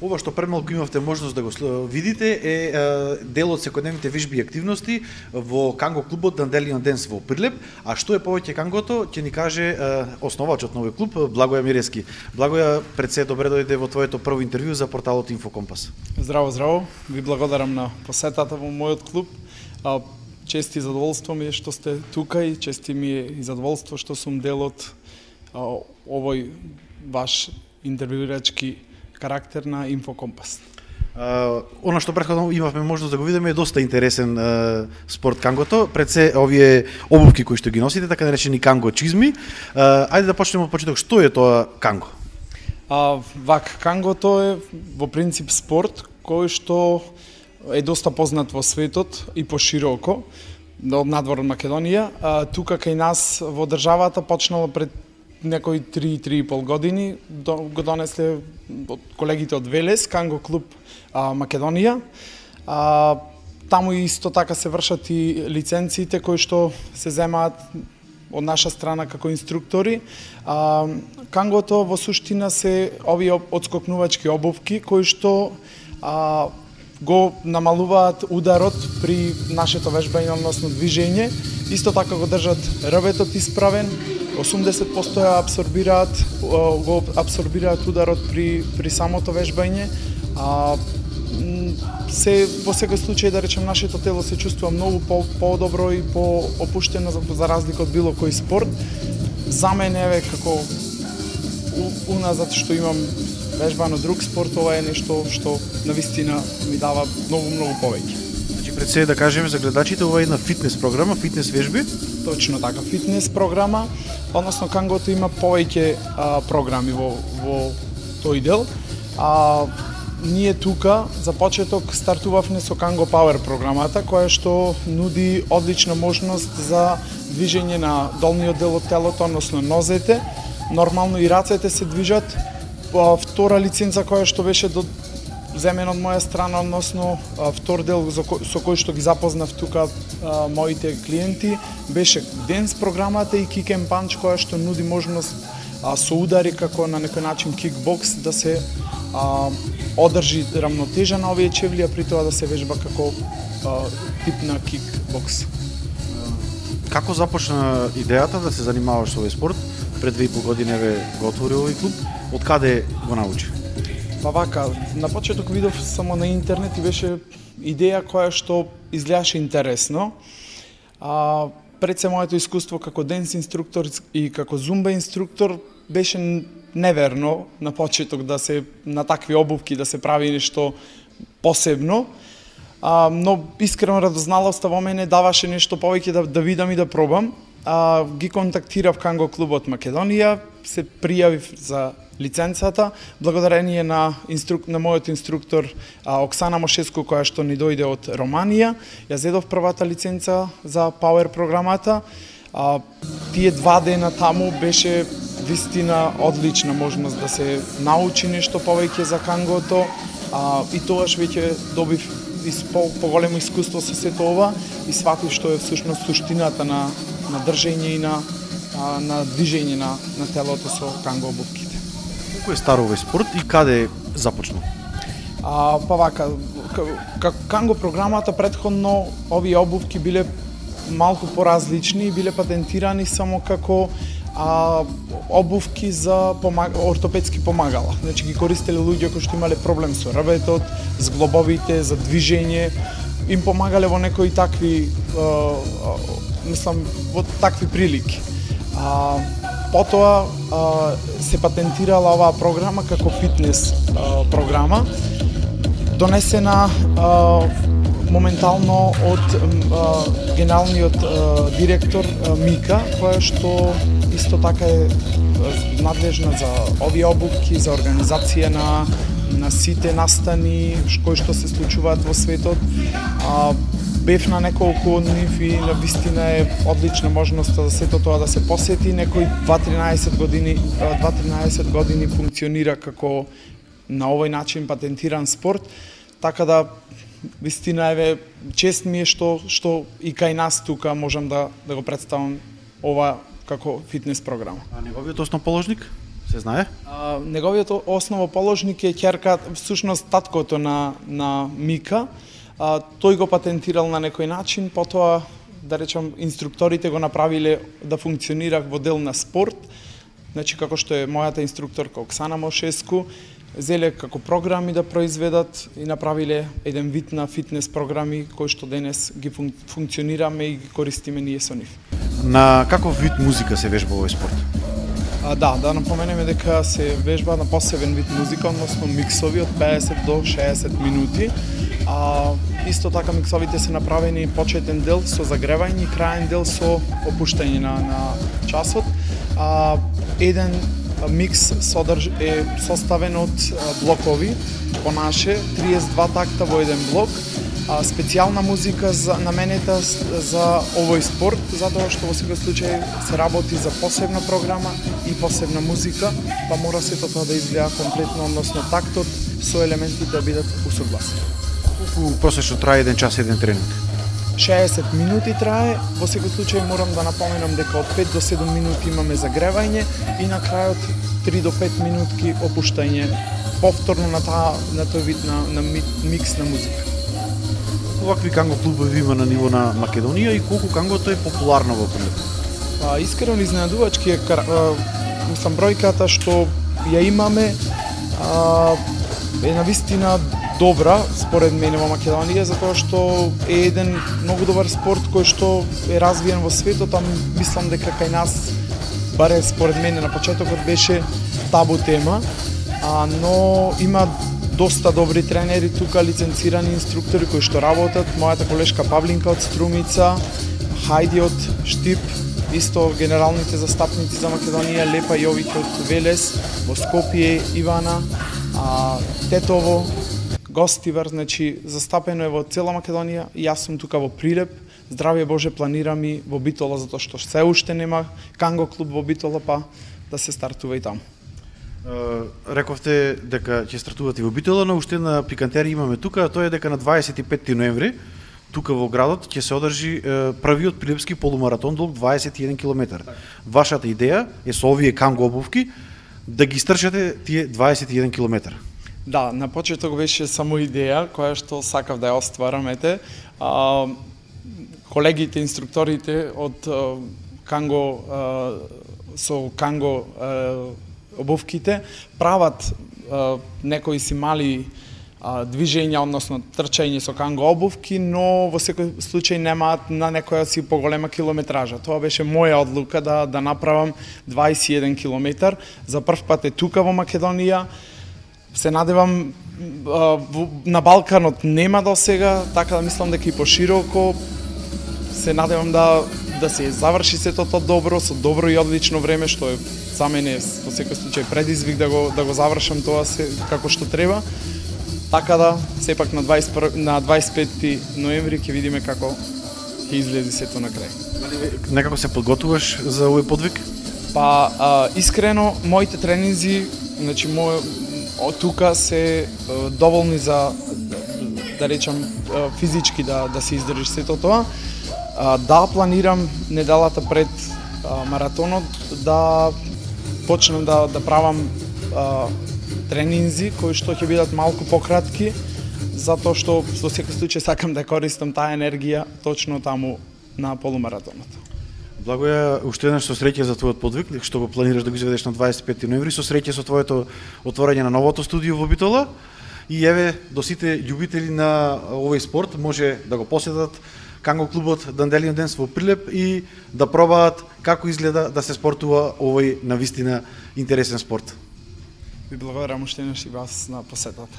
Ова што премалку имавте можност да го видите е дел од секојдневните вежби и активности во канго клубот Dandelion Dance во Прилеп. А што е повеќе кангото, ќе ни каже основачот на овој клуб Благоја Мирески. Благоја, пред се добре дојде во твоето прво интервју за порталот Инфокомпас. Здраво, здраво. Ви благодарам на посетата во мојот клуб. Чест и задоволство ми е што сте тука и чести ми е и задоволство што сум дел од овој ваш интервјуирачки карактер на Инфокомпас. Она што претходно имавме можност да го видиме е доста интересен спорт кангото. Пред се овие обувки кои што ги носите, така наречени канго чизми. Ајде да почнеме од почеток. Што е тоа канго? Кангото е во принцип спорт кој што е доста познат во светот и пошироко, надвор од Македонија. Тука кај нас во државата почнало пред некои 3-3,5 години, го донесле од колегите од Велес, Канго клуб Македонија. Таму исто така се вршат и лиценциите кои што се земаат од наша страна како инструктори. Кангото во суштина се овие одскокнувачки обувки кои што го намалуваат ударот при нашето вежбање, односно движење. Исто така го држат рбетот исправен, 80% го абсорбираат ударот при самото вежбање. Во секој случај, да речем, нашето тело се чувствува многу по-добро и по-опуштено за разлика од било кој спорт. За мене е како уназад што имам вежбано друг спорт, ова е нешто што навистина ми дава многу повеќе. Значи пред се да кажеме за гледачите, ова е една фитнес програма, фитнес вежби? Точно така, фитнес програма, односно кангото има повеќе програми во тој дел. Ние тука за почеток стартувавме со Канго Power програмата, која што нуди одлична можност за движење на долниот дел од телото, односно нозете. Нормално и рацете се движат. Втора лиценца која што беше земена од моја страна, односно втор дел со кој што ги запознав тука моите клиенти, беше денс програмата и Kick and Punch, која што нуди можност со удари како на некој начин кикбокс да се одржи рамнотежа на овие чевли, а при тоа да се вежба како тип на кикбокс. Како започна идејата да се занимаваш со овој спорт? Пред 2,5 години го отвори овој клуб. Од каде го научи? На почеток видов само на интернет и беше идеја која што изгледаше интересно. Пред се моето искуство како денс инструктор и како зумба инструктор беше неверно на почеток да се на такви обувки да се прави нешто посебно. Но искрено радозналоста во мене даваше нешто повеќе да видам и да пробам. Ги контактирав Канго клубот Македонија, се пријавив за лиценцата, благодарение на мојот инструктор Оксана Мошеску, која што ни дојде од Романија. Ја зедов првата лиценца за Power програмата. Тие 2 дена таму беше вистина одлична можност да се научи нешто повеќе за кангото, и тоаш веќе добив поголемо искуство со сето ова и сватив што е всушност суштината на држење и на движење на телото со канго обувките. Колку е стар овој спорт и каде започнал? Канго програмата претходно овие обувки биле малку поразлични и биле патентирани само како обувки за ортопедски помагала. Значи ги користеле луѓе кои што имале проблем со рбетот, зглобовите, за движење, им помагале во некои такви во такви прилики. Потоа се патентирала оваа програма како фитнес програма, донесена моментално од генералниот директор Мика, која што исто така е надлежна за овие обувки, за организација на сите настани кои што се случуваат во светот. бев на неколку од нив и на вистина е одлична можност за сето тоа да се посети. Некој 2-13 години функционира како на овој начин патентиран спорт, така да вистина е чест ми е што и кај нас тука можам да го представам ова како фитнес програма. А неговиот основоположник се знае? Неговиот основоположник е ќерка, всушност таткото на Мика. Тој го патентирал на некој начин, потоа да речам инструкторите го направиле да функционира во дел на спорт. Значи како што е мојата инструкторка Оксана Мошеску, зеле како програми да произведат и направиле еден вид на фитнес програми кои што денес ги функционираме и ги користиме ние со нив. На каков вид музика се вежба овој спорт? Да напоменеме дека се вежба на посебен вид музика, односно миксови од 50 до 60 минути. Исто така миксовите се направени почетен дел со загревање и краен дел со опуштање на часот. Еден микс е составен од блокови, по наше 32 такта во еден блок. Специјална музика наменета за овој спорт, затоа што во секој случај се работи за посебна програма и посебна музика, па мора сето тоа да изгледа комплетно, односно тактот со елементите да бидат усогласени. Колку просечно трае еден час еден тренинг? 60 минути трае, во секој случај морам да напоменам дека од 5 до 7 минути имаме загревање и на крајот 3 до 5 минутки опуштање, повторно на тој вид на микс на музика. Овакви канго клубови има на ниво на Македонија и колку кангото е популарно во Прилеп? Искрено изненадувачки е мислам бројката што ја имаме е навистина добра според мене во Македонија, затоа што е еден многу добар спорт кој што е развиен во светот, а мислам дека кај нас баре според мене на почетокот беше табу тема, но има доста добри тренери тука, лиценцирани инструктори кои што работат. Мојата колешка Павлинка од Струмица, Хајди од Штип, исто генералните застапници за Македонија, Лепа Јовиќ од Велес, во Скопје Ивана, Тетово, Гостивар, значи застапено е во цела Македонија и јас сум тука во Прилеп. Здравје Боже, планирам и во Битола, затоа што се уште нема канго клуб во Битола, па да се стартува и таму. Рековте дека ќе стартувате во Битола, но уште една пикантерија имаме тука, тоа е дека на 25 ноември тука во градот ќе се одржи првиот прилепски полумаратон долг 21 км. Вашата идеја е со овие канго обувки да ги стрчате тие 21 км. Да, на почеток беше само идеја која што сакав да ја остварам, ете. Колегите, инструкторите од канго со канго обувките прават некои си мали движења, односно трчање со канго обувки, но во секој случај немаат на некоја си поголема километража. Тоа беше моја одлука да направам 21 километар. За прв пат е тука во Македонија. Се надевам на Балканот нема до сега, така да мислам дека и пошироко. Се надевам да се заврши сето тоа добро, со добро и одлично време, што е за мене во секој случај предизвик да го завршам тоа како што треба. Така да, сепак на 25 ноември ќе видиме како ќе излезе сето на крај. Некако се подготуваш за овој подвиг? Искрено, моите тренинзи, значи тука се доволни за да речам физички да се издржиш сето тоа. Да, планирам неделата пред маратонот да почнем да правам тренинзи кои што ќе бидат малку пократки, затоа што во секој случај сакам да користам таа енергија точно таму на полумаратонот. Благоја, уште еднаш со среќа за твојот подвиг, што го планираш да го изведеш на 25 ноември, со среќа со твоето отворање на новото студио во Битола. И еве, до сите љубители на овој спорт може да го посетат канго клубот Dandelion Dance во Прилеп и да пробаат како изгледа да се спортува овој навистина интересен спорт. Ви благодарам уште еднаш и вас на посетата.